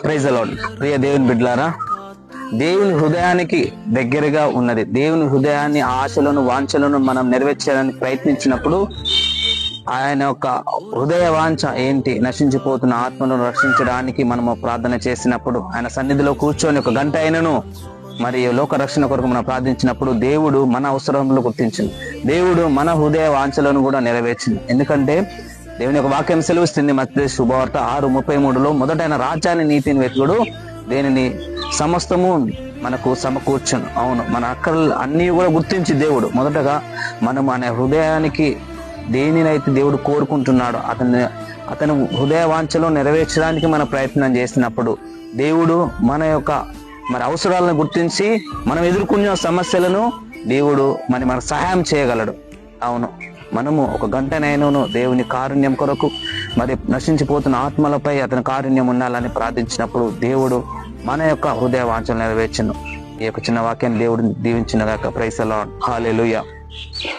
Praise the lord. ప్రియ దేవుని బిడ్డలారా, దేవుని హృదయానికి దగ్గరగా ఉన్నది. దేవుని హృదయాన్ని, ఆశలను, వాంఛలను మనం నెరవేర్చడానికి ప్రయత్నించినప్పుడు ఆయన యొక్క హృదయ వాంఛ ఏంటి? నశించిపోతున్న ఆత్మను రక్షించడానికి మనము ప్రార్థన చేసినప్పుడు, ఆయన సన్నిధిలో కూర్చొని 1 గంట అయినను మరి లోక రక్షణ కొరకు మనం ప్రార్థించినప్పుడు దేవుడు మన అవసరములు గుర్తించింది. దేవుడు మన హృదయ వాంఛలను కూడా నెరవేర్చింది. ఎందుకంటే దేవుని యొక్క వాక్యం సెలవిస్తుంది మత్తయి శుభవార్త 6:33లో, మొదట ఆయన రాజ్యాన్ని, నీతిని వెతుకుడు, దేనిని సమస్తము మనకు సమకూర్చును. అవును, మన అక్కర్లు అన్నీ కూడా గుర్తించి దేవుడు మొదటగా మనం అనే హృదయానికి దేనినైతే దేవుడు కోరుకుంటున్నాడో అతను హృదయ వాంఛలో నెరవేర్చడానికి మన ప్రయత్నం చేసినప్పుడు దేవుడు మన యొక్క అవసరాలను గుర్తించి మనం ఎదుర్కొన్న సమస్యలను దేవుడు మన సహాయం చేయగలడు. అవును, మనము 1 గంటనైనాను దేవుని కారుణ్యం కొరకు, నశించిపోతున్న ఆత్మలపై అతని కారుణ్యం ఉండాలని ప్రార్థించినప్పుడు దేవుడు మన యొక్క హృదయ వాంఛలు నెరవేర్చును. ఈ యొక్క చిన్న వాక్యాన్ని దేవుడు దీవించును గాక. Praise the Lord. హల్లెలూయా.